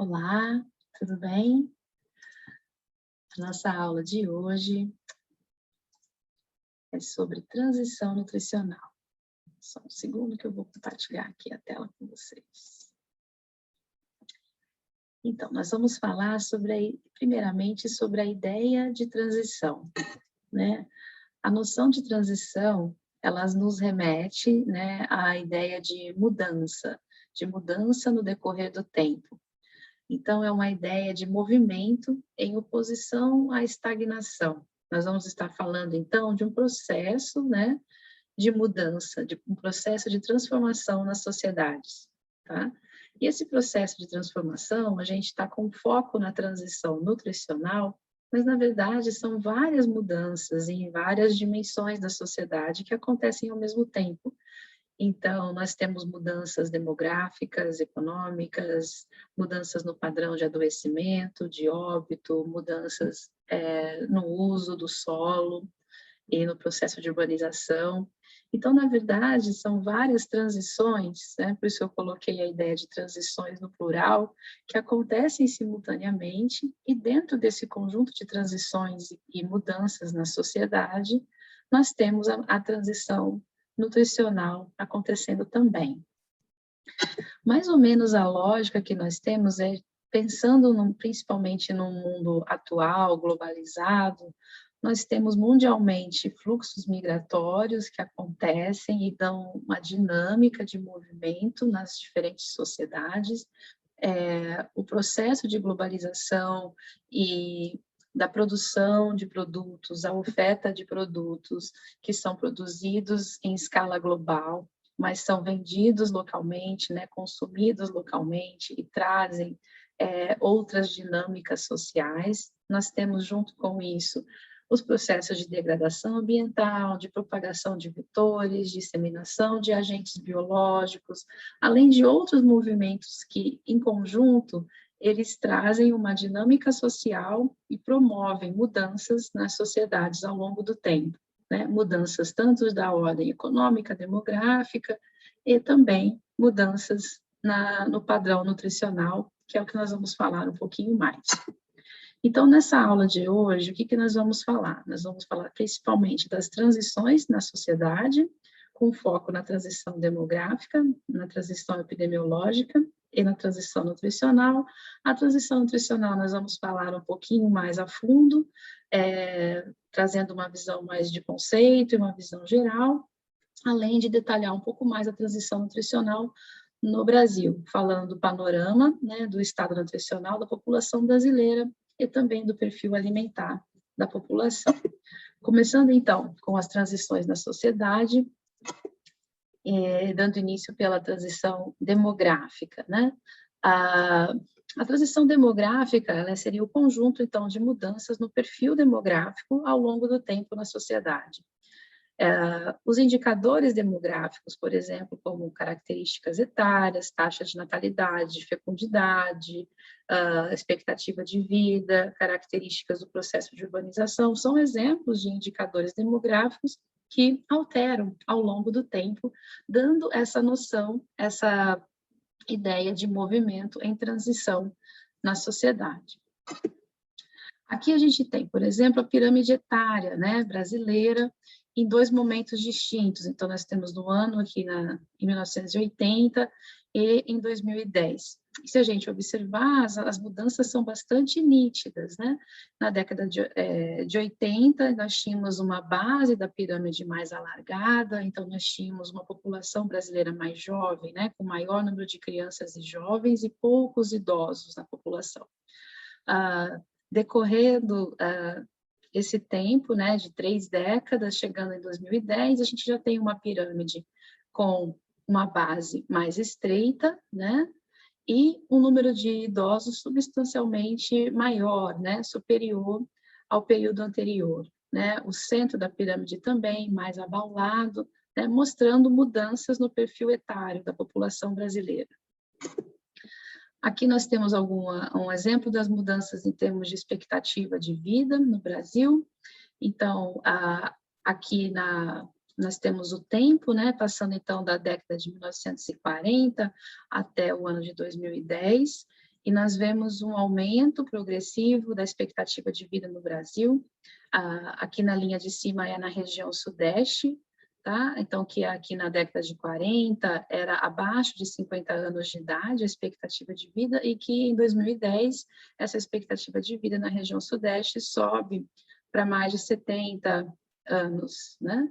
Olá, tudo bem? A nossa aula de hoje é sobre transição nutricional. Só um segundo que eu vou compartilhar aqui a tela com vocês. Então, nós vamos falar primeiramente sobre a ideia de transição, né? A noção de transição, ela nos remete, né, à ideia de mudança no decorrer do tempo. Então, é uma ideia de movimento em oposição à estagnação. Nós vamos estar falando, então, de um processo, né, de mudança, de um processo de transformação nas sociedades, tá? E esse processo de transformação, a gente está com foco na transição nutricional, mas, na verdade, são várias mudanças em várias dimensões da sociedade que acontecem ao mesmo tempo. Então, nós temos mudanças demográficas, econômicas, mudanças no padrão de adoecimento, de óbito, mudanças no uso do solo e no processo de urbanização. Então, na verdade, são várias transições, né? Por isso eu coloquei a ideia de transições no plural, que acontecem simultaneamente, e dentro desse conjunto de transições e mudanças na sociedade, nós temos a transição nutricional acontecendo também. Mais ou menos a lógica que nós temos é, pensando principalmente no mundo atual, globalizado, nós temos mundialmente fluxos migratórios que acontecem e dão uma dinâmica de movimento nas diferentes sociedades. O processo de globalização e da produção de produtos, a oferta de produtos que são produzidos em escala global, mas são vendidos localmente, né, consumidos localmente e trazem outras dinâmicas sociais. Nós temos, junto com isso, os processos de degradação ambiental, de propagação de vetores, disseminação de agentes biológicos, além de outros movimentos que, em conjunto, eles trazem uma dinâmica social e promovem mudanças nas sociedades ao longo do tempo, né? Mudanças tanto da ordem econômica, demográfica, e também mudanças no padrão nutricional, que é o que nós vamos falar um pouquinho mais. Então, nessa aula de hoje, o que nós vamos falar? Nós vamos falar principalmente das transições na sociedade, com foco na transição demográfica, na transição epidemiológica e na transição nutricional. A transição nutricional nós vamos falar um pouquinho mais a fundo, trazendo uma visão mais de conceito e uma visão geral, além de detalhar um pouco mais a transição nutricional no Brasil, falando do panorama, né, do estado nutricional da população brasileira e também do perfil alimentar da população. Começando, então, com as transições na sociedade, dando início pela transição demográfica, né? A transição demográfica, ela seria o conjunto, então, de mudanças no perfil demográfico ao longo do tempo na sociedade. Os indicadores demográficos, por exemplo, como características etárias, taxa de natalidade, de fecundidade, expectativa de vida, características do processo de urbanização, são exemplos de indicadores demográficos que alteram ao longo do tempo, dando essa noção, essa ideia de movimento em transição na sociedade. Aqui a gente tem, por exemplo, a pirâmide etária, né, brasileira, em dois momentos distintos. Então, nós temos no ano aqui em 1980 e em 2010. E se a gente observar, as mudanças são bastante nítidas, né? Na década de 80, nós tínhamos uma base da pirâmide mais alargada, então nós tínhamos uma população brasileira mais jovem, né? Com maior número de crianças e jovens e poucos idosos na população. Decorrendo esse tempo, né, de 3 décadas, chegando em 2010, a gente já tem uma pirâmide com uma base mais estreita, né, e um número de idosos substancialmente maior, né, superior ao período anterior, né, o centro da pirâmide também mais abaulado, né, mostrando mudanças no perfil etário da população brasileira. Aqui nós temos um exemplo das mudanças em termos de expectativa de vida no Brasil. Então, aqui nós temos o tempo, né, passando então da década de 1940 até o ano de 2010, E nós vemos um aumento progressivo da expectativa de vida no Brasil. Aqui na linha de cima é na região sudeste, tá? Então, que aqui na década de 40 era abaixo de 50 anos de idade a expectativa de vida, e que em 2010 essa expectativa de vida na região sudeste sobe para mais de 70 anos, né?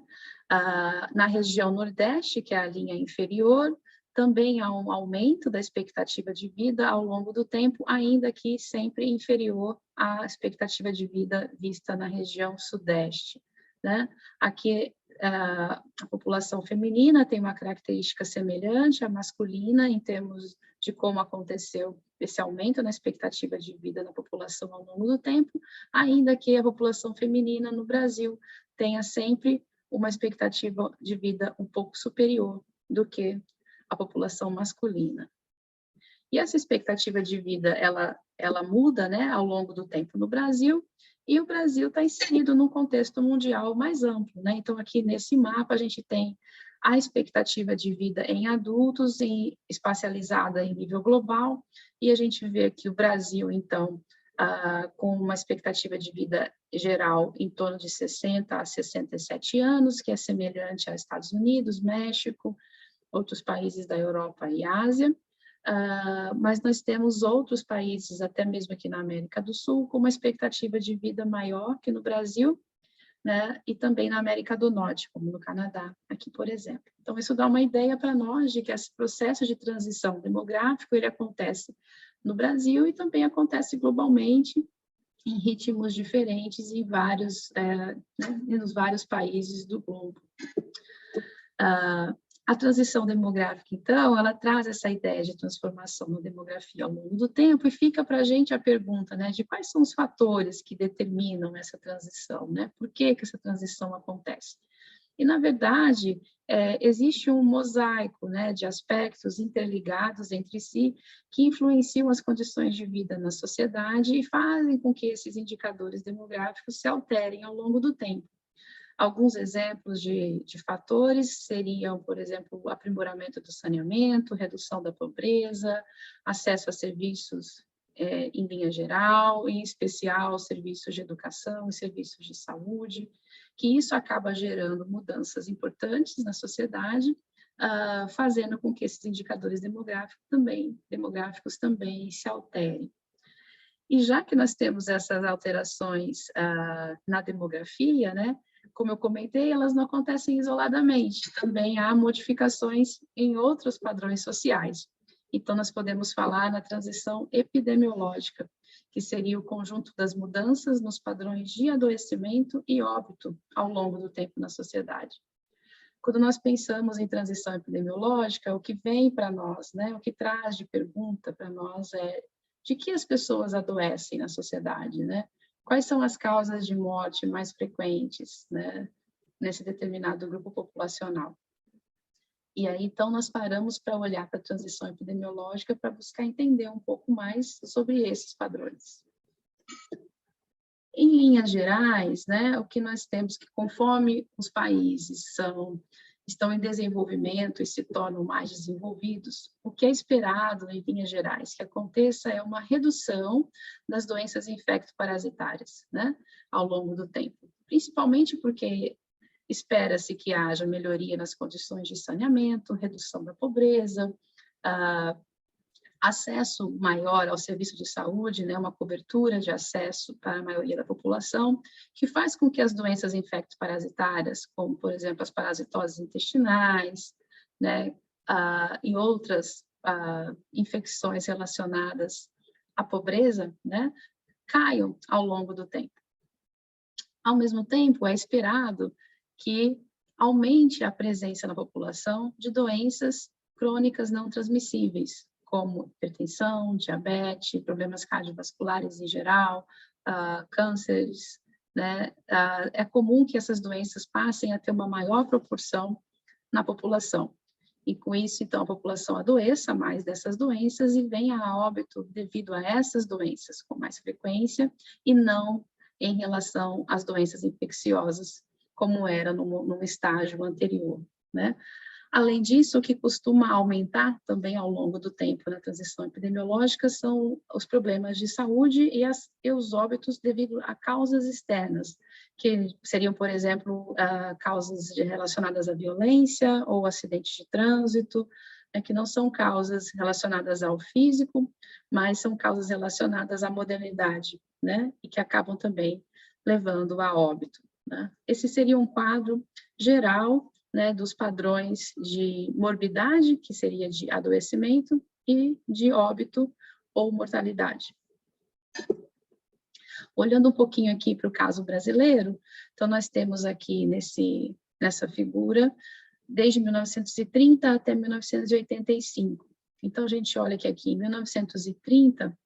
Na região nordeste, que é a linha inferior, também há um aumento da expectativa de vida ao longo do tempo, ainda que sempre inferior à expectativa de vida vista na região sudeste, né? Aqui, a população feminina tem uma característica semelhante à masculina em termos de como aconteceu esse aumento na expectativa de vida na população ao longo do tempo, ainda que a população feminina no Brasil tenha sempre uma expectativa de vida um pouco superior do que a população masculina. E essa expectativa de vida, ela muda, né, ao longo do tempo no Brasil, e o Brasil está inserido num contexto mundial mais amplo, né? Então, aqui nesse mapa, a gente tem a expectativa de vida em adultos, espacializada em nível global, e a gente vê que o Brasil, então, com uma expectativa de vida geral em torno de 60 a 67 anos, que é semelhante aos Estados Unidos, México, outros países da Europa e Ásia, mas nós temos outros países, até mesmo aqui na América do Sul, com uma expectativa de vida maior que no Brasil, né? E também na América do Norte, como no Canadá, aqui, por exemplo. Então, isso dá uma ideia para nós de que esse processo de transição demográfico, ele acontece no Brasil e também acontece globalmente, em ritmos diferentes em vários, nos vários países do globo. A transição demográfica, então, ela traz essa ideia de transformação na demografia ao longo do tempo, e fica para a gente a pergunta, né, de quais são os fatores que determinam essa transição, né? Por que essa transição acontece? E, na verdade, existe um mosaico, né, de aspectos interligados entre si que influenciam as condições de vida na sociedade e fazem com que esses indicadores demográficos se alterem ao longo do tempo. Alguns exemplos de fatores seriam, por exemplo, o aprimoramento do saneamento, redução da pobreza, acesso a serviços em linha geral, em especial serviços de educação e serviços de saúde, que isso acaba gerando mudanças importantes na sociedade, fazendo com que esses indicadores demográficos também se alterem. E já que nós temos essas alterações na demografia, né, como eu comentei, elas não acontecem isoladamente, também há modificações em outros padrões sociais. Então, nós podemos falar na transição epidemiológica, que seria o conjunto das mudanças nos padrões de adoecimento e óbito ao longo do tempo na sociedade. Quando nós pensamos em transição epidemiológica, o que vem para nós, né, o que traz de pergunta para nós é de que as pessoas adoecem na sociedade, né? Quais são as causas de morte mais frequentes, né, nesse determinado grupo populacional? E aí, então, nós paramos para olhar para a transição epidemiológica para buscar entender um pouco mais sobre esses padrões. Em linhas gerais, né, o que nós temos que, conforme os países estão em desenvolvimento e se tornam mais desenvolvidos, o que é esperado, em linhas gerais, que aconteça é uma redução das doenças infecto-parasitárias, né, ao longo do tempo, principalmente porque espera-se que haja melhoria nas condições de saneamento, redução da pobreza, acesso maior ao serviço de saúde, né, uma cobertura de acesso para a maioria da população, que faz com que as doenças infecto-parasitárias, como, por exemplo, as parasitoses intestinais, né, e outras infecções relacionadas à pobreza, né, caiam ao longo do tempo. Ao mesmo tempo, é esperado que aumente a presença na população de doenças crônicas não transmissíveis, como hipertensão, diabetes, problemas cardiovasculares em geral, cânceres, né? É comum que essas doenças passem a ter uma maior proporção na população. E com isso, então, a população adoeça mais dessas doenças e venha a óbito devido a essas doenças com mais frequência e não em relação às doenças infecciosas, como era num estágio anterior, né? Além disso, o que costuma aumentar também ao longo do tempo na transição epidemiológica são os problemas de saúde e os óbitos devido a causas externas, que seriam, por exemplo, causas relacionadas à violência ou acidentes de trânsito, que não são causas relacionadas ao físico, mas são causas relacionadas à modernidade, né? E que acabam também levando a óbito, né? Esse seria um quadro geral, né, dos padrões de morbidade, que seria de adoecimento, e de óbito ou mortalidade. Olhando um pouquinho aqui para o caso brasileiro, então nós temos aqui nessa figura, desde 1930 até 1985. Então, a gente olha que aqui em 1930,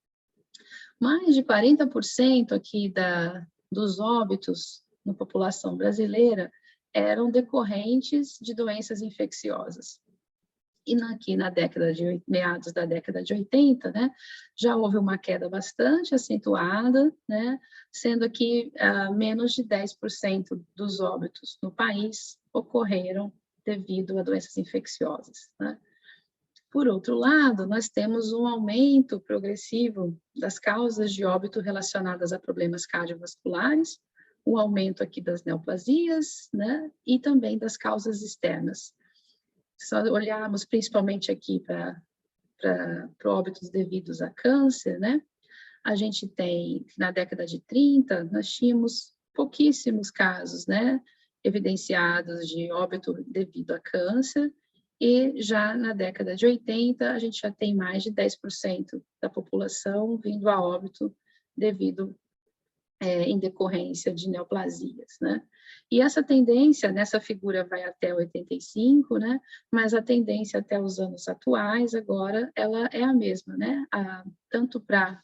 mais de 40% aqui dos óbitos na população brasileira eram decorrentes de doenças infecciosas. E aqui meados da década de 80, né, já houve uma queda bastante acentuada, né, sendo que menos de 10% dos óbitos no país ocorreram devido a doenças infecciosas, né. Por outro lado, nós temos um aumento progressivo das causas de óbito relacionadas a problemas cardiovasculares, um aumento aqui das neoplasias, né, e também das causas externas. Se olharmos principalmente aqui para óbitos devidos a câncer, né, a gente tem, na década de 30, nós tínhamos pouquíssimos casos, né, evidenciados de óbito devido a câncer, e já na década de 80, a gente já tem mais de 10% da população vindo a óbito devido em decorrência de neoplasias, né? E essa tendência, nessa figura vai até 85, né? Mas a tendência até os anos atuais, agora, ela é a mesma, né? Tanto para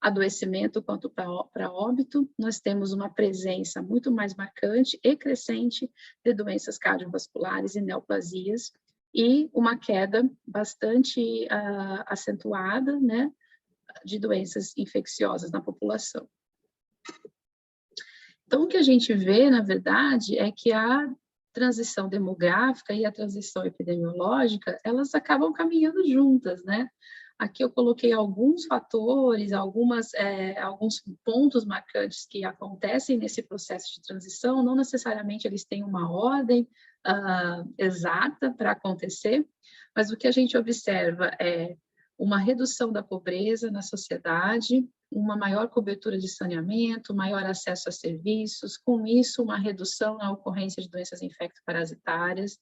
adoecimento quanto para óbito, nós temos uma presença muito mais marcante e crescente de doenças cardiovasculares e neoplasias, e uma queda bastante acentuada, né? De doenças infecciosas na população. Então, o que a gente vê, na verdade, é que a transição demográfica e a transição epidemiológica, elas acabam caminhando juntas, né? Aqui eu coloquei alguns fatores, alguns pontos marcantes que acontecem nesse processo de transição, não necessariamente eles têm uma ordem exata para acontecer, mas o que a gente observa é uma redução da pobreza na sociedade, uma maior cobertura de saneamento, maior acesso a serviços, com isso uma redução na ocorrência de doenças infecto-parasitárias.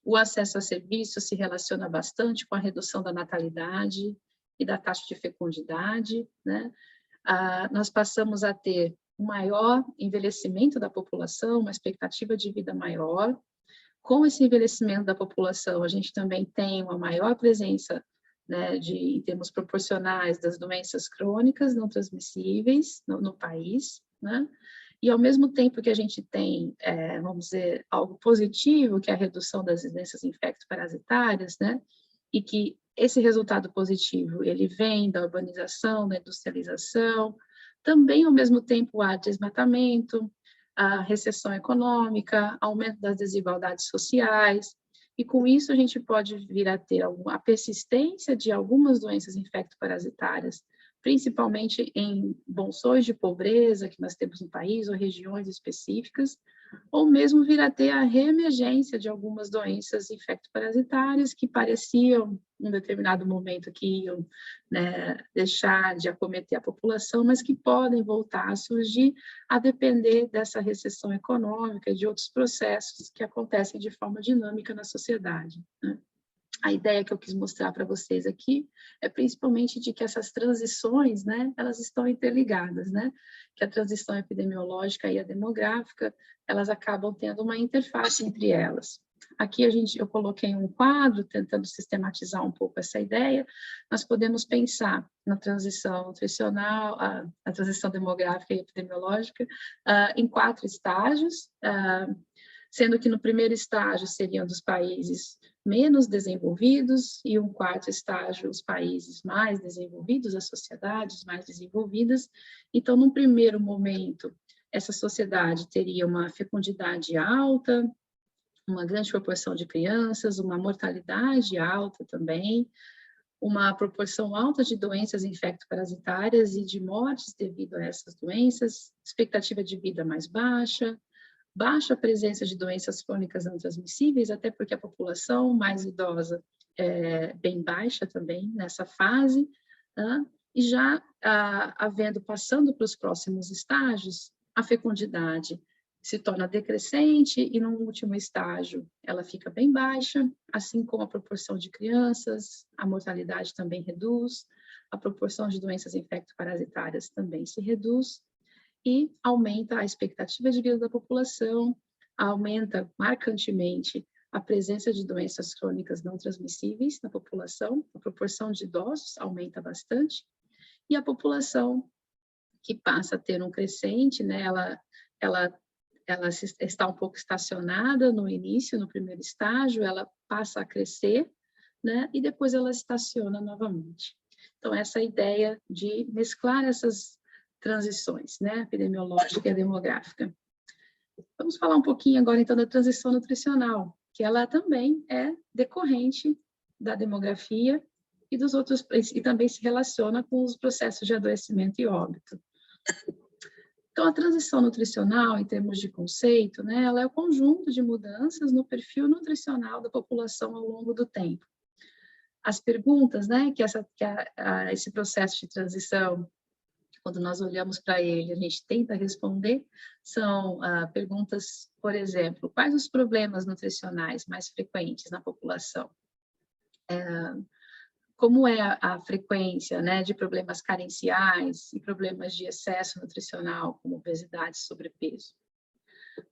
O acesso a serviços se relaciona bastante com a redução da natalidade e da taxa de fecundidade, né? Nós passamos a ter um maior envelhecimento da população, uma expectativa de vida maior. Com esse envelhecimento da população, a gente também tem uma maior presença, né, em termos proporcionais das doenças crônicas não transmissíveis no país, né? E ao mesmo tempo que a gente tem, vamos dizer, algo positivo, que é a redução das doenças infecto-parasitárias, né? E que esse resultado positivo, ele vem da urbanização, da industrialização, também ao mesmo tempo há desmatamento, a recessão econômica, aumento das desigualdades sociais, e com isso a gente pode vir a ter a persistência de algumas doenças infecto-parasitárias, principalmente em bolsões de pobreza que nós temos no país, ou regiões específicas, ou mesmo vir a ter a reemergência de algumas doenças infecto-parasitárias que pareciam, em um determinado momento, que iam, né, deixar de acometer a população, mas que podem voltar a surgir a depender dessa recessão econômica e de outros processos que acontecem de forma dinâmica na sociedade, né? A ideia que eu quis mostrar para vocês aqui é principalmente de que essas transições, né, elas estão interligadas, né? Que a transição epidemiológica e a demográfica, elas acabam tendo uma interface entre elas. Aqui eu coloquei um quadro tentando sistematizar um pouco essa ideia. Nós podemos pensar na transição nutricional, a transição demográfica e epidemiológica em 4 estágios, sendo que no primeiro estágio seriam dos países menos desenvolvidos e um 4º estágio os países mais desenvolvidos, as sociedades mais desenvolvidas. Então, num primeiro momento, essa sociedade teria uma fecundidade alta, uma grande proporção de crianças, uma mortalidade alta também, uma proporção alta de doenças infecto-parasitárias e de mortes devido a essas doenças, expectativa de vida mais baixa, baixa presença de doenças crônicas não transmissíveis, até porque a população mais idosa é bem baixa também nessa fase, né? E já passando para os próximos estágios, a fecundidade se torna decrescente e no último estágio ela fica bem baixa, assim como a proporção de crianças, a mortalidade também reduz, a proporção de doenças infecto-parasitárias também se reduz e aumenta a expectativa de vida da população, aumenta marcantemente a presença de doenças crônicas não transmissíveis na população, a proporção de idosos aumenta bastante e a população que passa a ter um crescente, né, ela está um pouco estacionada no início, no primeiro estágio, ela passa a crescer, né, e depois ela estaciona novamente. Então, essa ideia de mesclar essas transições, né, epidemiológica e demográfica. Vamos falar um pouquinho agora, então, da transição nutricional, que ela também é decorrente da demografia e dos outros, e também se relaciona com os processos de adoecimento e óbito. Então, a transição nutricional, em termos de conceito, né, ela é o conjunto de mudanças no perfil nutricional da população ao longo do tempo. As perguntas, né, esse processo de transição, quando nós olhamos para ele, a gente tenta responder, são perguntas, por exemplo, quais os problemas nutricionais mais frequentes na população? Como é a frequência, né, de problemas carenciais e problemas de excesso nutricional, como obesidade e sobrepeso.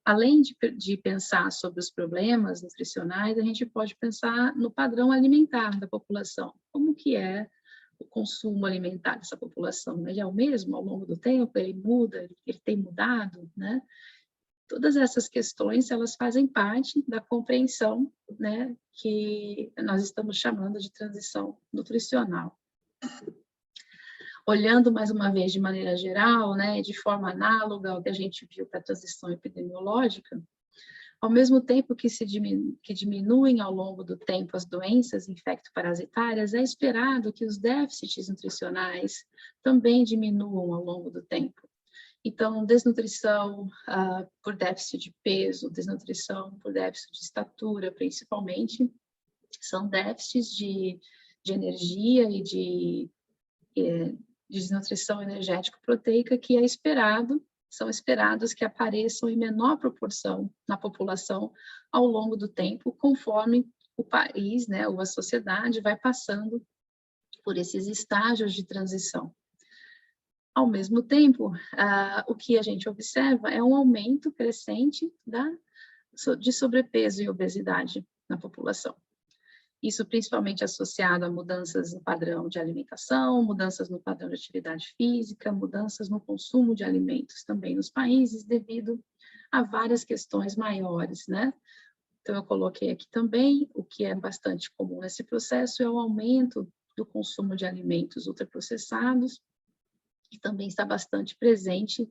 Além de pensar sobre os problemas nutricionais, a gente pode pensar no padrão alimentar da população. Como que é o consumo alimentar dessa população? Ele é o mesmo ao longo do tempo? Ele muda? Ele tem mudado, né? Todas essas questões, elas fazem parte da compreensão, né, que nós estamos chamando de transição nutricional. Olhando mais uma vez de maneira geral, né, de forma análoga ao que a gente viu para a transição epidemiológica, ao mesmo tempo que diminuem ao longo do tempo as doenças infecto-parasitárias, é esperado que os déficits nutricionais também diminuam ao longo do tempo. Então, desnutrição por déficit de peso, desnutrição por déficit de estatura, principalmente, são déficits de energia e de desnutrição energético-proteica que são esperados que apareçam em menor proporção na população ao longo do tempo, conforme o país, né, ou a sociedade vai passando por esses estágios de transição. Ao mesmo tempo, o que a gente observa é um aumento crescente de sobrepeso e obesidade na população. Isso principalmente associado a mudanças no padrão de alimentação, mudanças no padrão de atividade física, mudanças no consumo de alimentos também nos países, devido a várias questões maiores, né? Então, eu coloquei aqui também, o que é bastante comum nesse processo é o aumento do consumo de alimentos ultraprocessados, que também está bastante presente,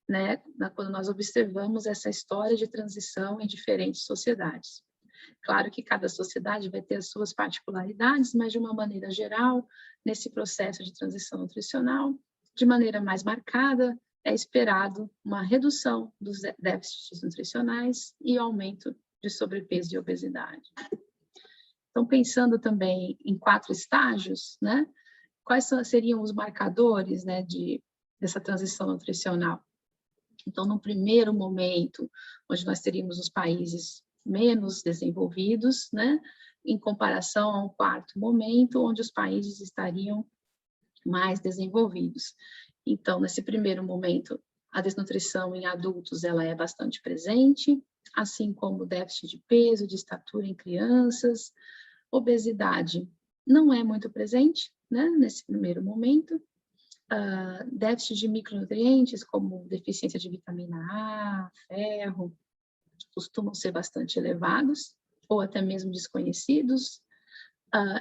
né, quando nós observamos essa história de transição em diferentes sociedades. Claro que cada sociedade vai ter as suas particularidades, mas de uma maneira geral, nesse processo de transição nutricional, de maneira mais marcada, é esperado uma redução dos déficits nutricionais e aumento de sobrepeso e obesidade. Então, pensando também em 4 estágios, né? Quais seriam os marcadores, né, dessa transição nutricional? Então, no primeiro momento, onde nós teríamos os países menos desenvolvidos, né, em comparação a um quarto momento, onde os países estariam mais desenvolvidos. Então, nesse primeiro momento, a desnutrição em adultos ela é bastante presente, assim como o déficit de peso, de estatura em crianças, obesidade não é muito presente, né, nesse primeiro momento. Déficit de micronutrientes, como deficiência de vitamina A, ferro, costumam ser bastante elevados, ou até mesmo desconhecidos,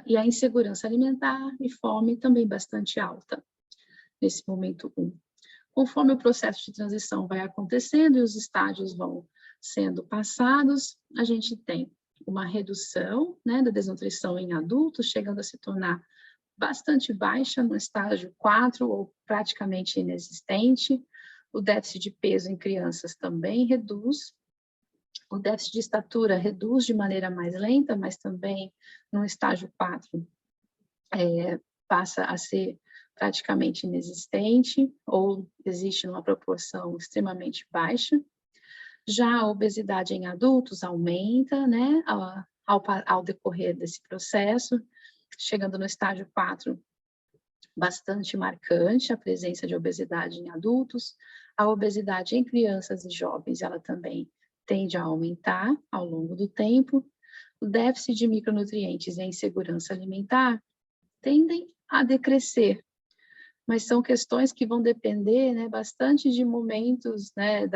e a insegurança alimentar e fome também bastante alta, nesse momento 1. Conforme o processo de transição vai acontecendo e os estágios vão sendo passados, a gente tem uma redução, né, da desnutrição em adultos, chegando a se tornar bastante baixa, no estágio 4 ou praticamente inexistente. O déficit de peso em crianças também reduz. O déficit de estatura reduz de maneira mais lenta, mas também no estágio 4 passa a ser praticamente inexistente ou existe numa proporção extremamente baixa. Já a obesidade em adultos aumenta, né, ao decorrer desse processo, chegando no estágio 4, bastante marcante a presença de obesidade em adultos. A obesidade em crianças e jovens, ela também tende a aumentar ao longo do tempo. O déficit de micronutrientes e a insegurança alimentar tendem a decrescer, mas são questões que vão depender, né, bastante de momentos, né,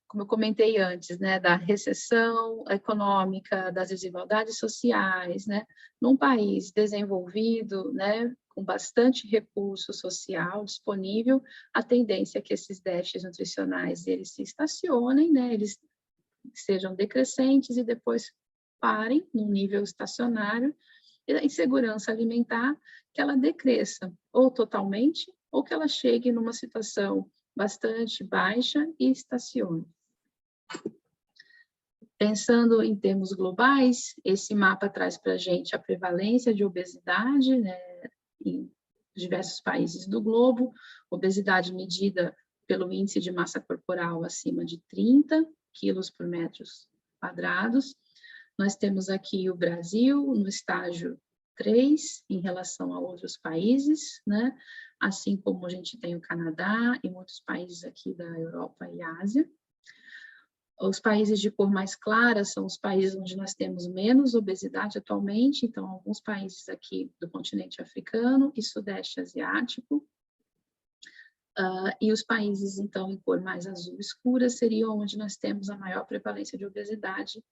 como eu comentei antes, né, da recessão econômica, das desigualdades sociais, né, num país desenvolvido, né, com bastante recurso social disponível, a tendência é que esses déficits nutricionais eles se estacionem, né, eles sejam decrescentes e depois parem num nível estacionário, e a insegurança alimentar que ela decresça, ou totalmente, ou que ela chegue numa situação bastante baixa e estacione. Pensando em termos globais, esse mapa traz para a gente a prevalência de obesidade, né, em diversos países do globo, obesidade medida pelo índice de massa corporal acima de 30 quilos por metros quadrados. Nós temos aqui o Brasil no estágio 3 em relação a outros países, né? Assim como a gente tem o Canadá e muitos países aqui da Europa e Ásia. Os países de cor mais clara são os países onde nós temos menos obesidade atualmente, então alguns países aqui do continente africano e sudeste asiático. E os países, então, em cor mais azul escura seriam onde nós temos a maior prevalência de obesidade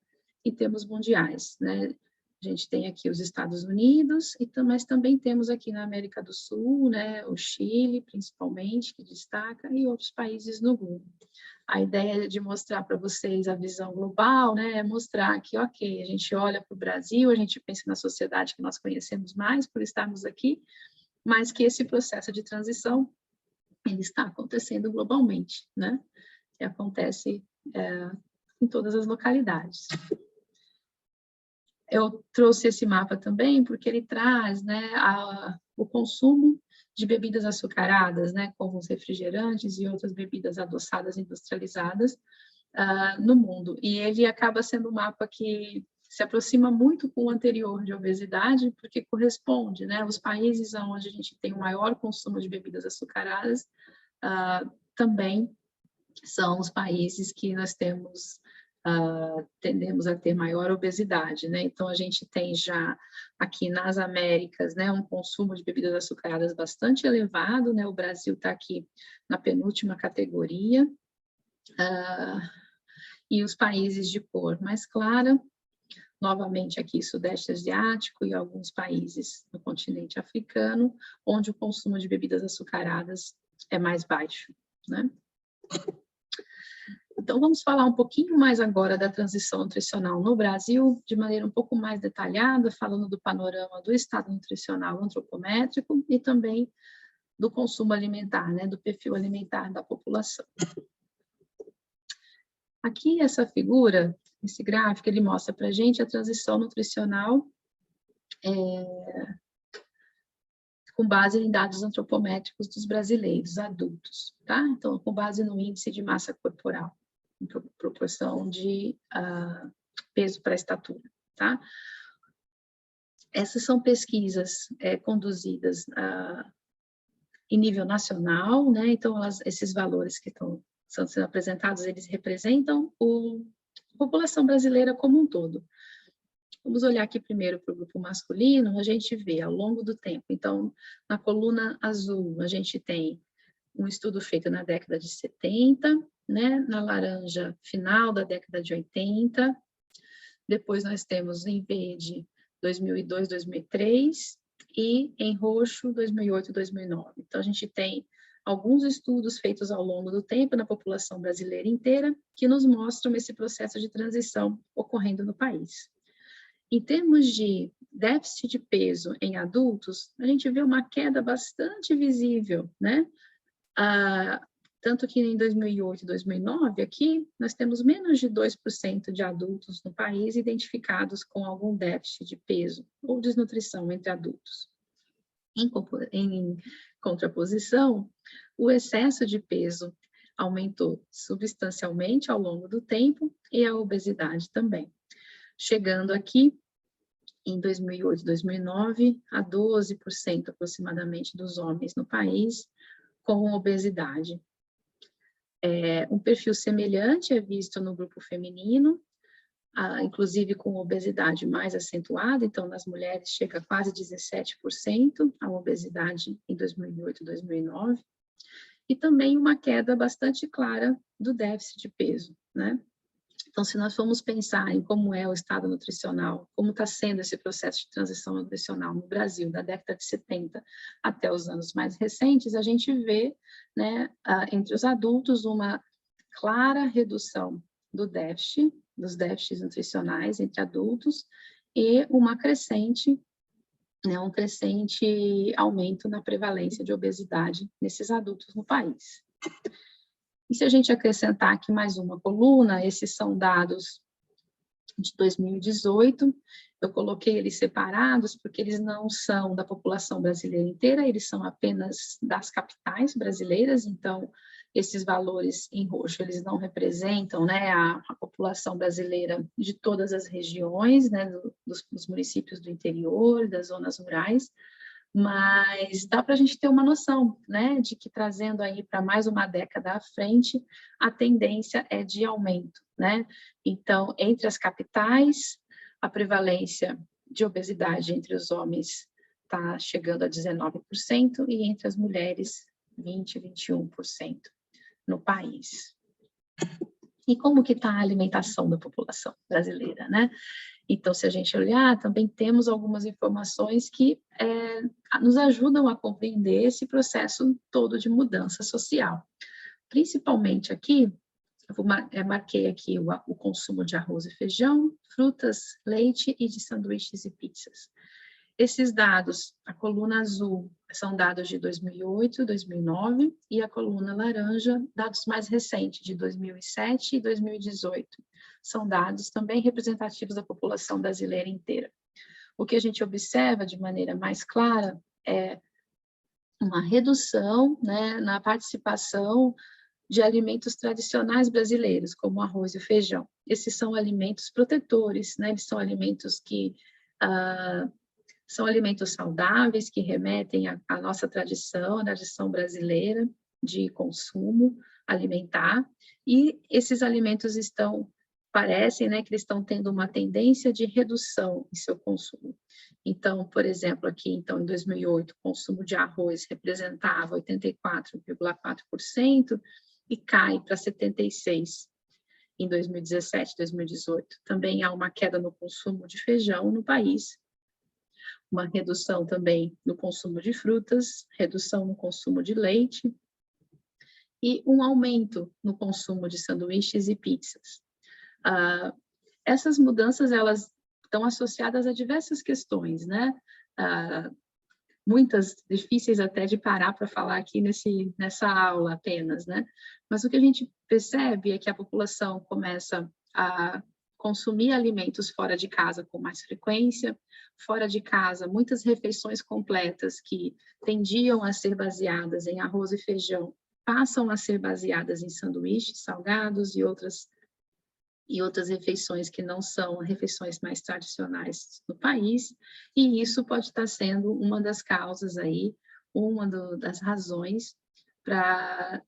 em termos mundiais, né? A gente tem aqui os Estados Unidos, mas também temos aqui na América do Sul, né, o Chile, principalmente, que destaca, e outros países no globo. A ideia de mostrar para vocês a visão global, né, é mostrar que, ok, a gente olha para o Brasil, a gente pensa na sociedade que nós conhecemos mais por estarmos aqui, mas que esse processo de transição, ele está acontecendo globalmente, né? E acontece em todas as localidades. Eu trouxe esse mapa também porque ele traz, né, o consumo de bebidas açucaradas, né, como os refrigerantes e outras bebidas adoçadas industrializadas no mundo. E ele acaba sendo um mapa que se aproxima muito com o anterior de obesidade, porque corresponde, né, os países onde a gente tem o maior consumo de bebidas açucaradas também são os países que nós tendemos a ter maior obesidade, né? Então, a gente tem já aqui nas Américas, né, um consumo de bebidas açucaradas bastante elevado, né? O Brasil está aqui na penúltima categoria. E os países de cor mais clara, novamente aqui Sudeste Asiático e alguns países no continente africano, onde o consumo de bebidas açucaradas é mais baixo, né? Então, vamos falar um pouquinho mais agora da transição nutricional no Brasil, de maneira um pouco mais detalhada, falando do panorama do estado nutricional antropométrico e também do consumo alimentar, né, do perfil alimentar da população. Aqui, essa figura, esse gráfico, ele mostra para a gente a transição nutricional com base em dados antropométricos dos brasileiros adultos, tá? Então, com base no índice de massa corporal, em proporção de peso para estatura, tá? Essas são pesquisas conduzidas em nível nacional, né? Então, esses valores que estão sendo apresentados, eles representam a população brasileira como um todo. Vamos olhar aqui primeiro para o grupo masculino, a gente vê ao longo do tempo. Então, na coluna azul, a gente tem um estudo feito na década de 70, né? Na laranja, final da década de 80. Depois nós temos em verde 2002, 2003 e em roxo 2008, 2009. Então, a gente tem alguns estudos feitos ao longo do tempo na população brasileira inteira, que nos mostram esse processo de transição ocorrendo no país. Em termos de déficit de peso em adultos, a gente vê uma queda bastante visível, né? Tanto que em 2008 e 2009, aqui, nós temos menos de 2% de adultos no país identificados com algum déficit de peso ou desnutrição entre adultos. Em contraposição, o excesso de peso aumentou substancialmente ao longo do tempo e a obesidade também, chegando aqui em 2008 e 2009 a 12% aproximadamente dos homens no país com obesidade. Um perfil semelhante é visto no grupo feminino, inclusive com obesidade mais acentuada, então nas mulheres chega a quase 17% a obesidade em 2008 e 2009, e também uma queda bastante clara do déficit de peso, né? Então, se nós formos pensar em como é o estado nutricional, como está sendo esse processo de transição nutricional no Brasil, da década de 70 até os anos mais recentes, a gente vê, né, entre os adultos, uma clara redução do déficit, dos déficits nutricionais entre adultos, e uma crescente, né, um crescente aumento na prevalência de obesidade nesses adultos no país. E se a gente acrescentar aqui mais uma coluna, esses são dados de 2018, eu coloquei eles separados porque eles não são da população brasileira inteira, eles são apenas das capitais brasileiras, então esses valores em roxo, eles não representam, né, a população brasileira de todas as regiões, né, dos municípios do interior, das zonas rurais, mas dá para a gente ter uma noção, né, de que trazendo aí para mais uma década à frente, a tendência é de aumento, né? Então, entre as capitais, a prevalência de obesidade entre os homens está chegando a 19% e entre as mulheres, 20%, 21% no país. E como que está a alimentação da população brasileira, né? Então, se a gente olhar, também temos algumas informações que nos ajudam a compreender esse processo todo de mudança social. Principalmente aqui, eu marquei aqui o consumo de arroz e feijão, frutas, leite e de sanduíches e pizzas. Esses dados, a coluna azul, são dados de 2008, 2009, e a coluna laranja, dados mais recentes, de 2007 e 2018. São dados também representativos da população brasileira inteira. O que a gente observa de maneira mais clara é uma redução, né, na participação de alimentos tradicionais brasileiros, como o arroz e o feijão. Esses são alimentos protetores, né, eles são alimentos que são alimentos saudáveis, que remetem à nossa tradição, à tradição brasileira de consumo alimentar, e esses alimentos parecem, né, que eles estão tendo uma tendência de redução em seu consumo. Então, por exemplo, aqui, então, em 2008, o consumo de arroz representava 84,4% e cai para 76% em 2017, 2018. Também há uma queda no consumo de feijão no país, uma redução também no consumo de frutas, redução no consumo de leite e um aumento no consumo de sanduíches e pizzas. Essas mudanças, elas estão associadas a diversas questões, né? Muitas difíceis até de parar para falar aqui nessa aula apenas, né? Mas o que a gente percebe é que a população começa a consumir alimentos fora de casa com mais frequência, fora de casa, muitas refeições completas que tendiam a ser baseadas em arroz e feijão, passam a ser baseadas em sanduíches, salgados e outras refeições que não são refeições mais tradicionais no país, e isso pode estar sendo uma das causas aí, das razões para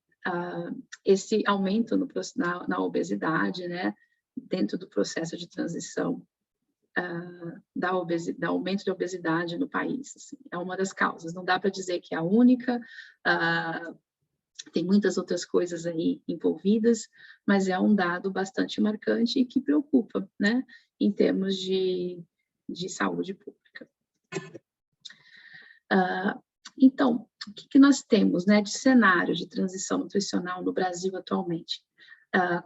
esse aumento na obesidade, né, dentro do processo de transição da aumento da obesidade no país. Assim, é uma das causas, não dá para dizer que é a única, tem muitas outras coisas aí envolvidas, mas é um dado bastante marcante e que preocupa, né, em termos de saúde pública. Então, o que nós temos, né, de cenário de transição nutricional no Brasil atualmente?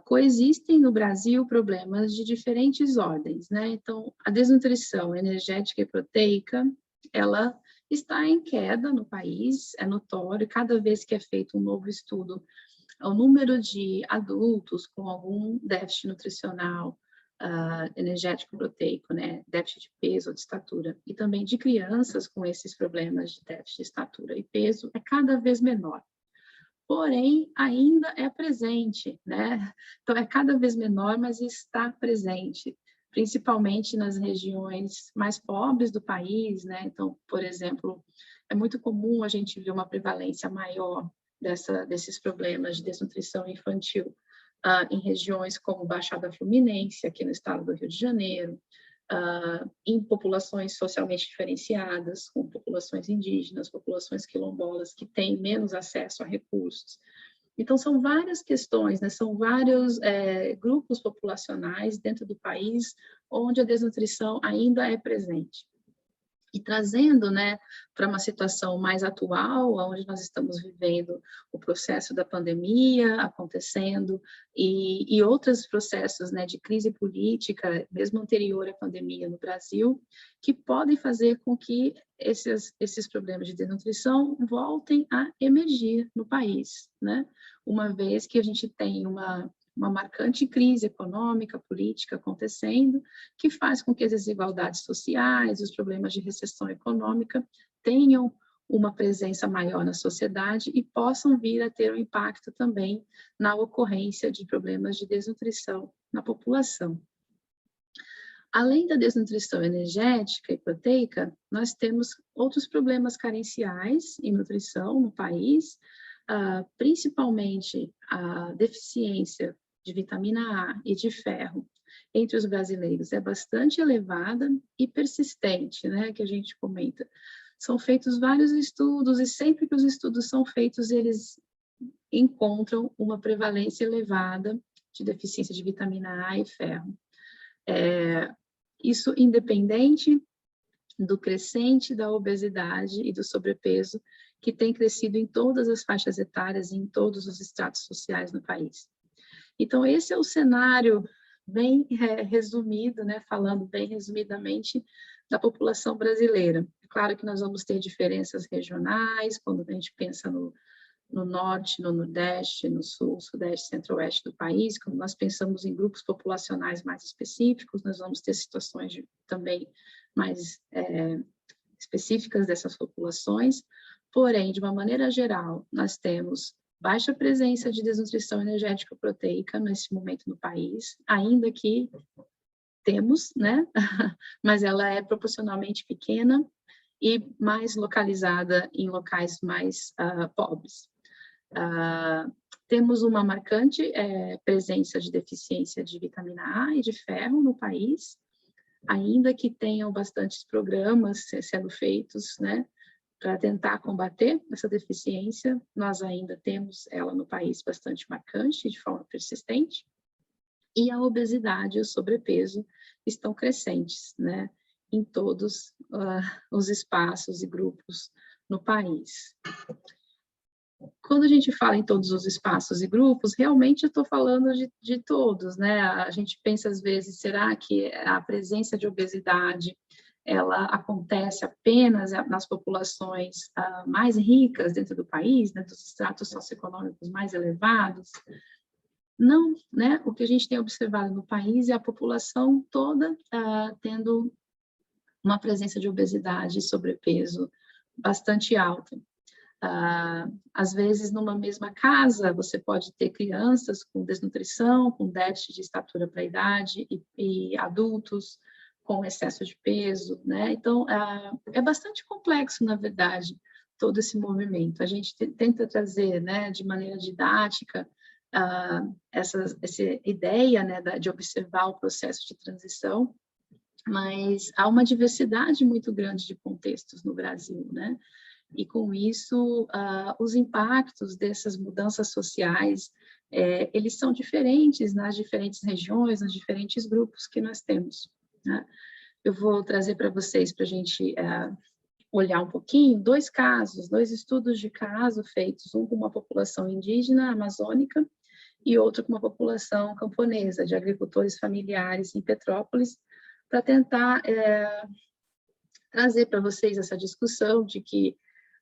Coexistem no Brasil problemas de diferentes ordens, né? Então, a desnutrição energética e proteica, ela está em queda no país, é notório, cada vez que é feito um novo estudo, o número de adultos com algum déficit nutricional, energético proteico, né, déficit de peso ou de estatura, e também de crianças com esses problemas de déficit de estatura e peso, é cada vez menor. Porém, ainda é presente, né? Então, é cada vez menor, mas está presente, principalmente nas regiões mais pobres do país, né? Então, por exemplo, é muito comum a gente ver uma prevalência maior desses problemas de desnutrição infantil em regiões como Baixada Fluminense, aqui no estado do Rio de Janeiro, em populações socialmente diferenciadas, como populações indígenas, populações quilombolas, que têm menos acesso a recursos. Então, são várias questões, né? São vários grupos populacionais dentro do país onde a desnutrição ainda é presente. E trazendo, né, para uma situação mais atual, onde nós estamos vivendo o processo da pandemia acontecendo e outros processos, né, de crise política, mesmo anterior à pandemia no Brasil, que podem fazer com que esses problemas de desnutrição voltem a emergir no país, né? Uma vez que a gente tem uma marcante crise econômica, política acontecendo, que faz com que as desigualdades sociais, os problemas de recessão econômica tenham uma presença maior na sociedade e possam vir a ter um impacto também na ocorrência de problemas de desnutrição na população. Além da desnutrição energética e proteica, nós temos outros problemas carenciais em nutrição no país, principalmente a deficiência de vitamina A e de ferro entre os brasileiros é bastante elevada e persistente, né, que a gente comenta. São feitos vários estudos e sempre que os estudos são feitos, eles encontram uma prevalência elevada de deficiência de vitamina A e ferro. Isso independente do crescente da obesidade e do sobrepeso, que tem crescido em todas as faixas etárias e em todos os estratos sociais no país. Então, esse é o cenário bem resumido, né, falando bem resumidamente, da população brasileira. Claro que nós vamos ter diferenças regionais, quando a gente pensa no norte, no nordeste, no sul, sudeste, centro-oeste do país, quando nós pensamos em grupos populacionais mais específicos, nós vamos ter situações também mais específicas dessas populações, porém, de uma maneira geral, nós temos baixa presença de desnutrição energética proteica nesse momento no país, ainda que temos, né? Mas ela é proporcionalmente pequena e mais localizada em locais mais pobres. Temos uma marcante presença de deficiência de vitamina A e de ferro no país, ainda que tenham bastantes programas sendo feitos, né, para tentar combater essa deficiência, nós ainda temos ela no país bastante marcante, de forma persistente, e a obesidade e o sobrepeso estão crescentes, né, em todos os espaços e grupos no país. Quando a gente fala em todos os espaços e grupos, realmente eu estou falando de todos, né? A gente pensa às vezes, será que a presença de obesidade ela acontece apenas nas populações mais ricas dentro do país, né, dos estratos socioeconômicos mais elevados? Não, né? O que a gente tem observado no país é a população toda tendo uma presença de obesidade e sobrepeso bastante alta. Às vezes, numa mesma casa, você pode ter crianças com desnutrição, com déficit de estatura para a idade, e adultos com excesso de peso, né? Então, é bastante complexo, na verdade, todo esse movimento. A gente tenta trazer, né, de maneira didática, essa ideia, né, de observar o processo de transição, mas há uma diversidade muito grande de contextos no Brasil, né? E com isso, os impactos dessas mudanças sociais, eles são diferentes nas diferentes regiões, nos diferentes grupos que nós temos, né? Eu vou trazer para vocês, para a gente olhar um pouquinho, dois estudos de caso feitos, um com uma população indígena amazônica e outro com uma população camponesa, de agricultores familiares em Petrópolis, para tentar trazer para vocês essa discussão de que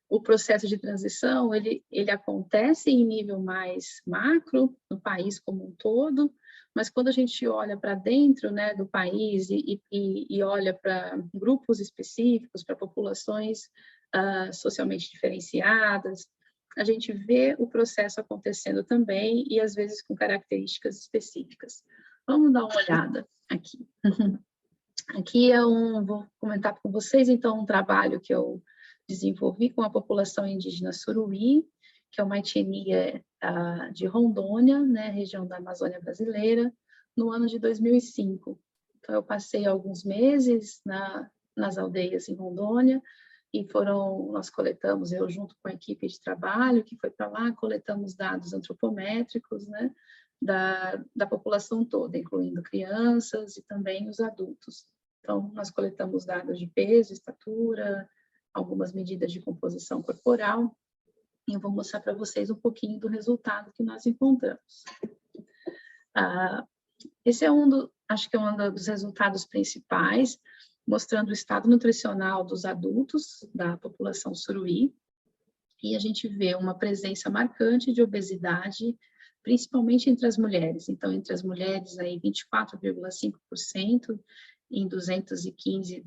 o processo de transição, ele acontece em nível mais macro, no país como um todo, mas quando a gente olha para dentro, né, do país e olha para grupos específicos, para populações socialmente diferenciadas, a gente vê o processo acontecendo também e, às vezes, com características específicas. Vamos dar uma olhada aqui. Aqui vou comentar com vocês, então, um trabalho que eu desenvolvi com a população indígena Suruí, que é uma etnia de Rondônia, né, região da Amazônia brasileira, no ano de 2005. Então, eu passei alguns meses nas aldeias em Rondônia, e nós coletamos, eu junto com a equipe de trabalho que foi para lá, coletamos dados antropométricos, né, da população toda, incluindo crianças e também os adultos. Então, nós coletamos dados de peso, estatura, algumas medidas de composição corporal, e eu vou mostrar para vocês um pouquinho do resultado que nós encontramos. Esse é acho que é um dos resultados principais, mostrando o estado nutricional dos adultos da população Suruí, e a gente vê uma presença marcante de obesidade, principalmente entre as mulheres. Então, entre as mulheres, aí 24,5%, em 215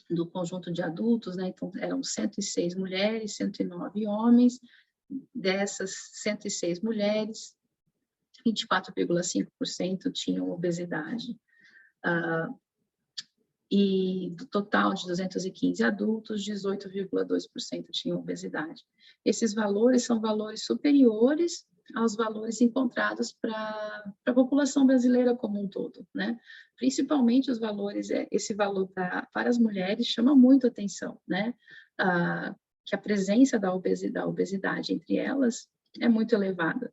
do conjunto de adultos, né? Então, eram 106 mulheres, 109 homens. Dessas 106 mulheres, 24,5% tinham obesidade. E do total de 215 adultos, 18,2% tinham obesidade. Esses valores são valores superiores aos valores encontrados para a população brasileira como um todo, né? Principalmente os valores, esse valor para as mulheres chama muito atenção, né? Que a presença da obesidade entre elas é muito elevada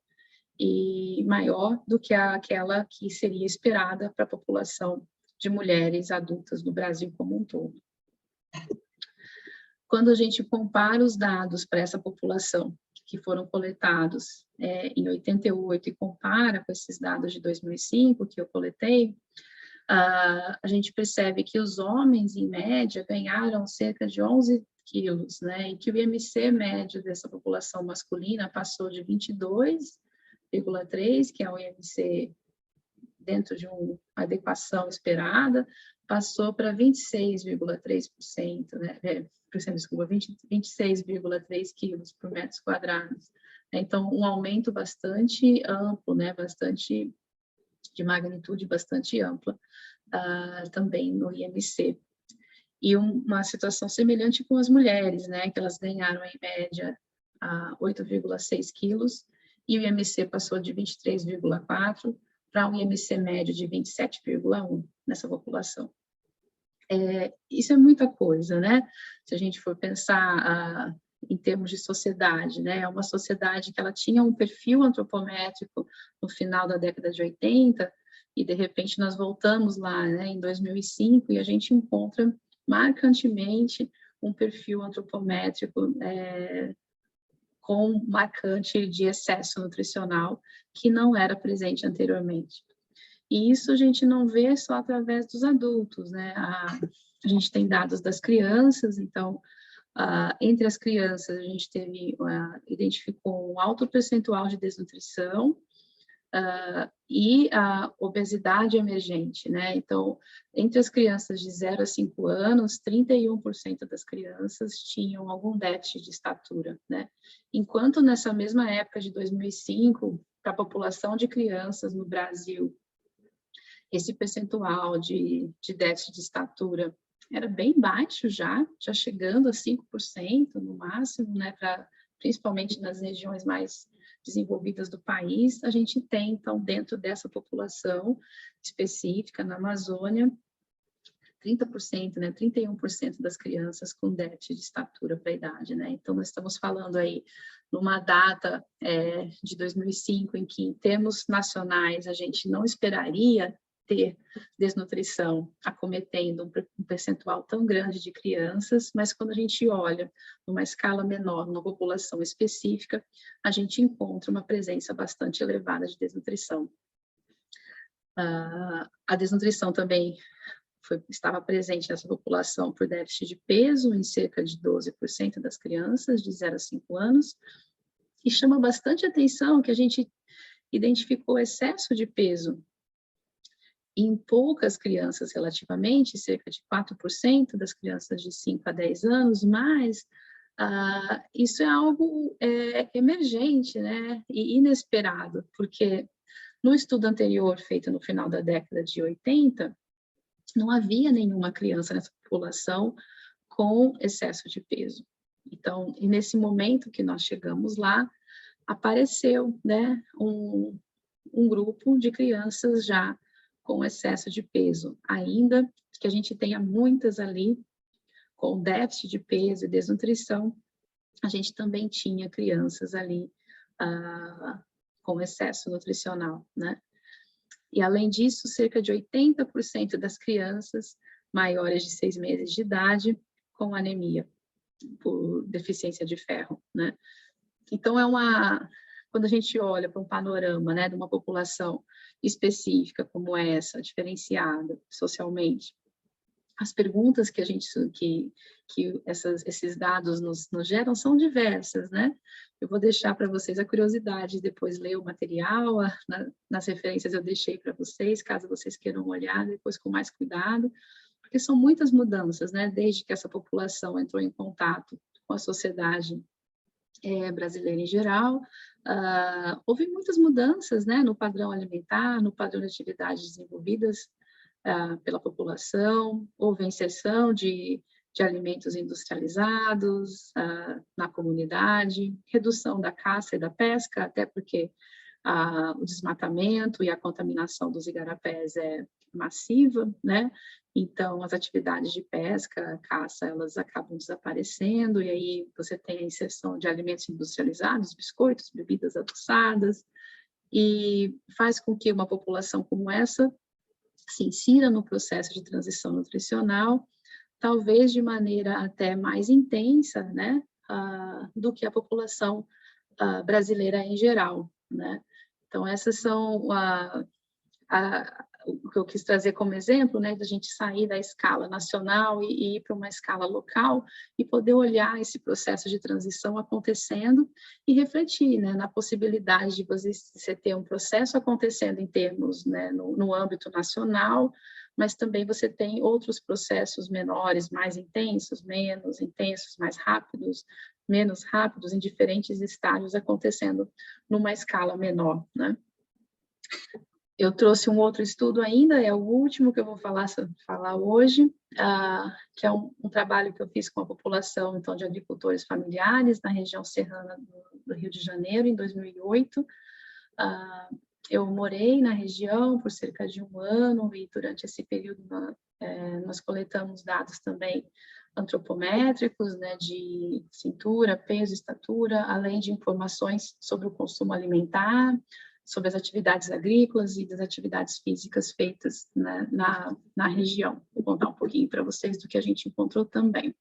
e maior do que aquela que seria esperada para a população de mulheres adultas no Brasil como um todo. Quando a gente compara os dados para essa população que foram coletados em 88 e compara com esses dados de 2005 que eu coletei, a gente percebe que os homens, em média, ganharam cerca de 11 quilos, né? E que o IMC médio dessa população masculina passou de 22,3, que é o IMC dentro de uma adequação esperada, passou para 26,3%, né? Desculpa, 26,3 quilos por metros quadrados. Então, um aumento bastante amplo, né? Bastante de magnitude bastante ampla, também no IMC. E uma situação semelhante com as mulheres, né? Que elas ganharam, em média, 8,6 quilos, e o IMC passou de 23,4 para um IMC médio de 27,1 nessa população. Isso é muita coisa, né? Se a gente for pensar em termos de sociedade, né? É uma sociedade que ela tinha um perfil antropométrico no final da década de 80 e, de repente, nós voltamos lá, né, em 2005 e a gente encontra marcantemente um perfil antropométrico com marcante de excesso nutricional que não era presente anteriormente. E isso a gente não vê só através dos adultos, né? A gente tem dados das crianças, então, entre as crianças, a gente identificou um alto percentual de desnutrição e a obesidade emergente, né? Então, entre as crianças de 0 a 5 anos, 31% das crianças tinham algum déficit de estatura, né? Enquanto nessa mesma época de 2005, para a população de crianças no Brasil, esse percentual de déficit de estatura era bem baixo já chegando a 5% no máximo, né, principalmente nas regiões mais desenvolvidas do país. A gente tem, então, dentro dessa população específica, na Amazônia, 30%, né, 31% das crianças com déficit de estatura para a idade, né? Então, nós estamos falando aí numa data de 2005, em que, em termos nacionais, a gente não esperaria ter desnutrição acometendo um percentual tão grande de crianças, mas quando a gente olha numa escala menor, numa população específica, a gente encontra uma presença bastante elevada de desnutrição. A desnutrição também estava presente nessa população por déficit de peso em cerca de 12% das crianças de 0 a 5 anos, e chama bastante atenção que a gente identificou excesso de peso em poucas crianças relativamente, cerca de 4% das crianças de 5 a 10 anos, mas isso é algo emergente, né, e inesperado, porque no estudo anterior, feito no final da década de 80, não havia nenhuma criança nessa população com excesso de peso. Então, e nesse momento que nós chegamos lá, apareceu, né, um grupo de crianças já com excesso de peso, ainda que a gente tenha muitas ali com déficit de peso e desnutrição, a gente também tinha crianças ali com excesso nutricional, né? E além disso, cerca de 80% das crianças maiores de 6 meses de idade com anemia por deficiência de ferro, né? Então, quando a gente olha para um panorama, né, de uma população específica como essa, diferenciada socialmente, as perguntas que esses dados nos geram são diversas, né? Eu vou deixar para vocês a curiosidade de depois ler o material, nas referências eu deixei para vocês, caso vocês queiram olhar depois com mais cuidado, porque são muitas mudanças, né? Desde que essa população entrou em contato com a sociedade brasileira em geral, houve muitas mudanças, né, no padrão alimentar, no padrão de atividades desenvolvidas pela população, houve a inserção de alimentos industrializados na comunidade, redução da caça e da pesca, até porque o desmatamento e a contaminação dos igarapés é massiva, né? Então, as atividades de pesca, caça, elas acabam desaparecendo, e aí você tem a inserção de alimentos industrializados, biscoitos, bebidas adoçadas, e faz com que uma população como essa se insira no processo de transição nutricional, talvez de maneira até mais intensa, né, do que a população brasileira em geral, né? Então, essas são o que eu quis trazer como exemplo, né, da gente sair da escala nacional e ir para uma escala local e poder olhar esse processo de transição acontecendo e refletir, né, na possibilidade de você ter um processo acontecendo em termos, né, no âmbito nacional, mas também você tem outros processos menores, mais intensos, menos intensos, mais rápidos, menos rápidos, em diferentes estágios acontecendo numa escala menor, né? Eu trouxe um outro estudo ainda, é o último que eu vou falar hoje, que é um trabalho que eu fiz com a população então, de agricultores familiares na região serrana do Rio de Janeiro, em 2008. Eu morei na região por cerca de 1 ano e durante esse período nós coletamos dados também antropométricos, né, de cintura, peso, estatura, além de informações sobre o consumo alimentar, sobre as atividades agrícolas e das atividades físicas feitas, né, na região. Vou contar um pouquinho para vocês do que a gente encontrou também.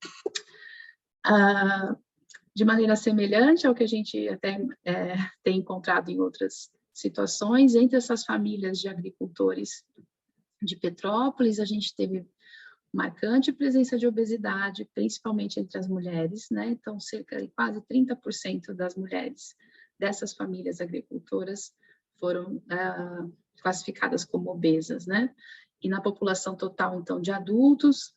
De maneira semelhante ao que a gente até tem encontrado em outras situações, entre essas famílias de agricultores de Petrópolis, a gente teve marcante presença de obesidade, principalmente entre as mulheres, né? Então, cerca de quase 30% das mulheres dessas famílias agricultoras foram classificadas como obesas, né? E na população total, então, de adultos,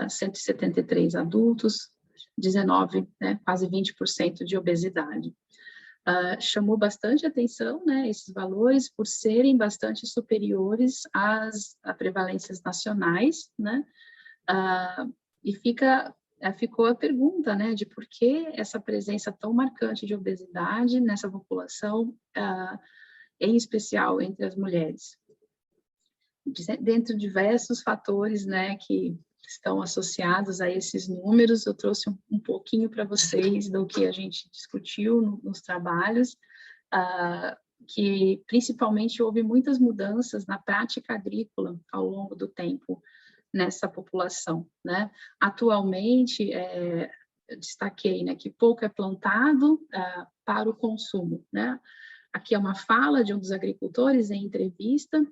173 adultos, 19, né, quase 20% de obesidade. Chamou bastante atenção, né, esses valores, por serem bastante superiores às prevalências nacionais, né? E ficou a pergunta, né, de por que essa presença tão marcante de obesidade nessa população, em especial entre as mulheres. Dentre diversos fatores, né, que estão associados a esses números, eu trouxe um pouquinho para vocês do que a gente discutiu nos trabalhos. que principalmente houve muitas mudanças na prática agrícola ao longo do tempo nessa população, né? Atualmente, eu destaquei, né, que pouco é plantado para o consumo, né? Aqui é uma fala de um dos agricultores em entrevista,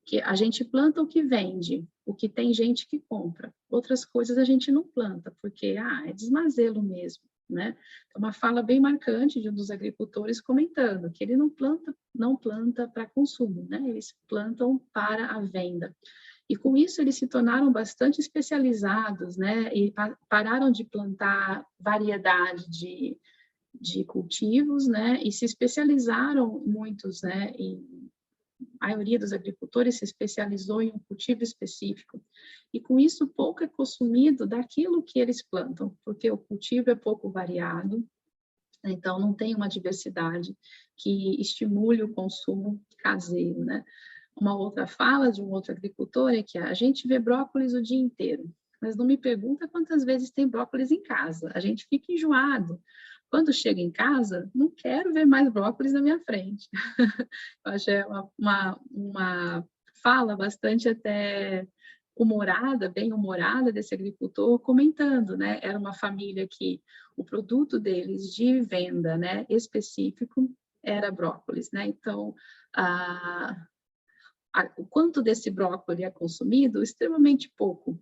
que a gente planta o que vende, o que tem gente que compra. Outras coisas a gente não planta, porque é desmazelo mesmo, né? É uma fala bem marcante de um dos agricultores comentando que ele não planta para consumo, né? Eles plantam para a venda. E com isso eles se tornaram bastante especializados, né? E pararam de plantar variedade de cultivos, né? E se especializaram muitos, né? A maioria dos agricultores se especializou em um cultivo específico. E com isso pouco é consumido daquilo que eles plantam, porque o cultivo é pouco variado, então não tem uma diversidade que estimule o consumo caseiro, né? Uma outra fala de um outro agricultor é que a gente vê brócolis o dia inteiro, mas não me pergunta quantas vezes tem brócolis em casa. A gente fica enjoado. Quando chega em casa, não quero ver mais brócolis na minha frente. Eu acho uma fala bastante até humorada, bem humorada desse agricultor, comentando, né? Era uma família que o produto deles de venda, né, específico era brócolis, né? Então, o quanto desse brócolis é consumido? Extremamente pouco.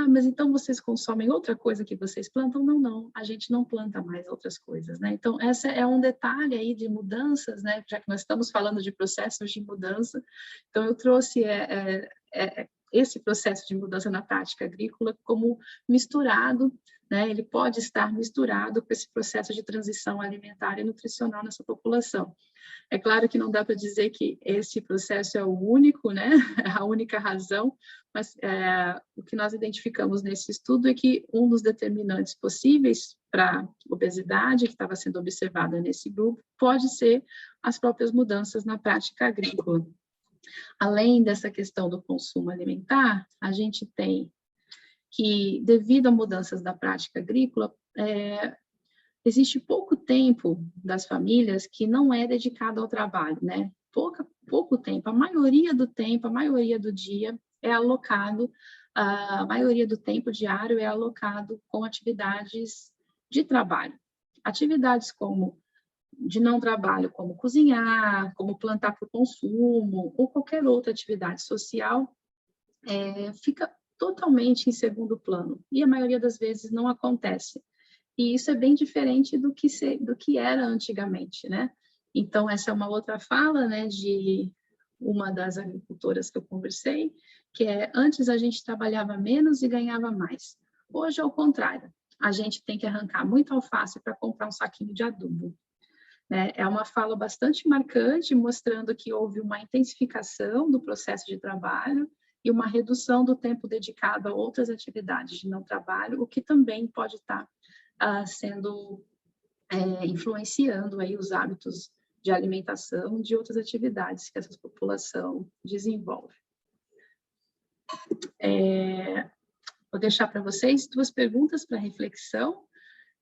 Mas então vocês consomem outra coisa que vocês plantam? Não, a gente não planta mais outras coisas, né? Então, essa é um detalhe aí de mudanças, né? Já que nós estamos falando de processos de mudança, então eu trouxe esse processo de mudança na prática agrícola como misturado, né? Ele pode estar misturado com esse processo de transição alimentar e nutricional nessa população. É claro que não dá para dizer que esse processo é o único, né? A única razão, mas o que nós identificamos nesse estudo é que um dos determinantes possíveis para obesidade que estava sendo observada nesse grupo pode ser as próprias mudanças na prática agrícola. Além dessa questão do consumo alimentar, a gente tem que, devido a mudanças da prática agrícola, existe pouco tempo das famílias que não é dedicado ao trabalho, né? Pouco tempo, a maioria do tempo, a maioria do dia é alocado, a maioria do tempo diário é alocado com atividades de trabalho. Atividades como de não trabalho, como cozinhar, como plantar para o consumo, ou qualquer outra atividade social, fica totalmente em segundo plano, e a maioria das vezes não acontece. E isso é bem diferente do que era antigamente, né? Então, essa é uma outra fala, né, de uma das agricultoras que eu conversei, que antes a gente trabalhava menos e ganhava mais. Hoje é o contrário. A gente tem que arrancar muito alface para comprar um saquinho de adubo, né? É uma fala bastante marcante, mostrando que houve uma intensificação do processo de trabalho e uma redução do tempo dedicado a outras atividades de não trabalho, o que também pode estar influenciando aí os hábitos de alimentação de outras atividades que essa população desenvolve. Vou deixar para vocês 2 perguntas para reflexão.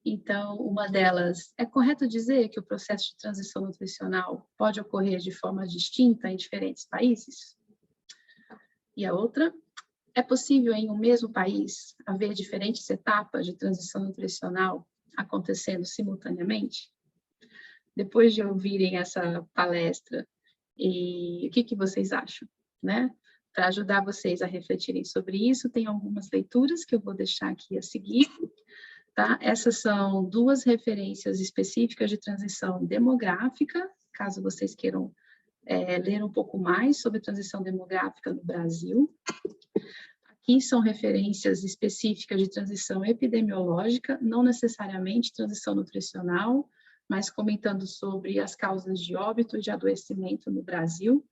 Então, uma delas, é correto dizer que o processo de transição nutricional pode ocorrer de forma distinta em diferentes países? E a outra, é possível em um mesmo país haver diferentes etapas de transição nutricional acontecendo simultaneamente? Depois de ouvirem essa palestra, o que vocês acham, né? Para ajudar vocês a refletirem sobre isso, tem algumas leituras que eu vou deixar aqui a seguir, tá? Essas são 2 referências específicas de transição demográfica, caso vocês queiram ler um pouco mais sobre transição demográfica no Brasil. Aqui são referências específicas de transição epidemiológica, não necessariamente transição nutricional, mas comentando sobre as causas de óbito e de adoecimento no Brasil.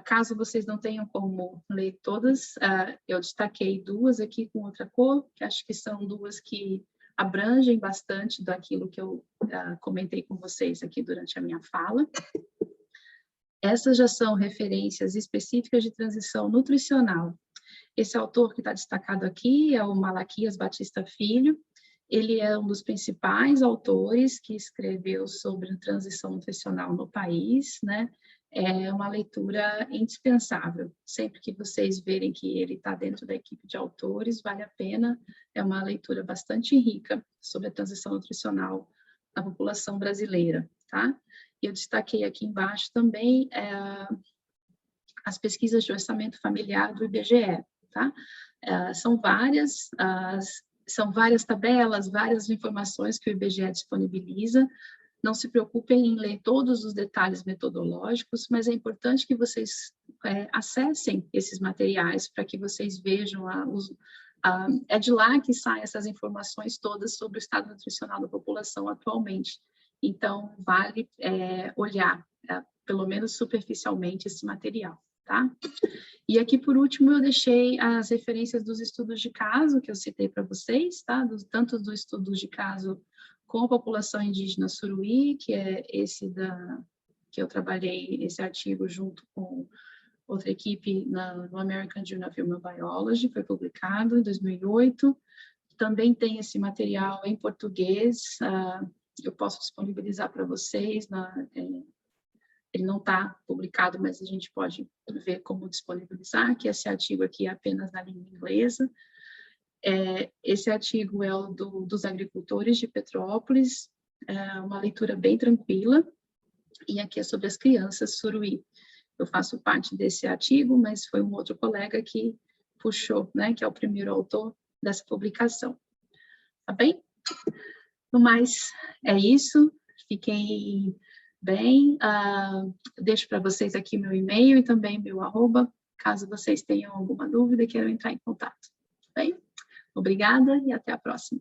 Caso vocês não tenham como ler todas, eu destaquei 2 aqui com outra cor, que acho que são 2 que abrangem bastante daquilo que eu comentei com vocês aqui durante a minha fala. Essas já são referências específicas de transição nutricional. Esse autor que está destacado aqui é o Malaquias Batista Filho, Ele é um dos principais autores que escreveu sobre transição nutricional no país, né? É uma leitura indispensável. Sempre que vocês verem que ele está dentro da equipe de autores, vale a pena. É uma leitura bastante rica sobre a transição nutricional na população brasileira, tá? E eu destaquei aqui embaixo também as pesquisas de orçamento familiar do IBGE, tá? São várias tabelas, várias informações que o IBGE disponibiliza. Não se preocupem em ler todos os detalhes metodológicos, mas é importante que vocês acessem esses materiais para que vocês vejam é de lá que saem essas informações todas sobre o estado nutricional da população atualmente. Então, vale olhar, pelo menos superficialmente, esse material, tá? E aqui, por último, eu deixei as referências dos estudos de caso que eu citei para vocês, tá? Tanto dos estudos de caso com a população indígena Suruí, que é que eu trabalhei esse artigo junto com outra equipe no American Journal of Human Biology, foi publicado em 2008. Também tem esse material em português, eu posso disponibilizar para vocês, ele não está publicado, mas a gente pode ver como disponibilizar, que esse artigo aqui é apenas na língua inglesa. Esse artigo é o dos agricultores de Petrópolis, é uma leitura bem tranquila, e aqui é sobre as crianças Suruí. Eu faço parte desse artigo, mas foi um outro colega que puxou, né, que é o primeiro autor dessa publicação. Tá bem? No mais, é isso. Fiquem bem. Deixo para vocês aqui meu e-mail e também meu @, caso vocês tenham alguma dúvida e queiram entrar em contato. Tá bem? Obrigada e até a próxima.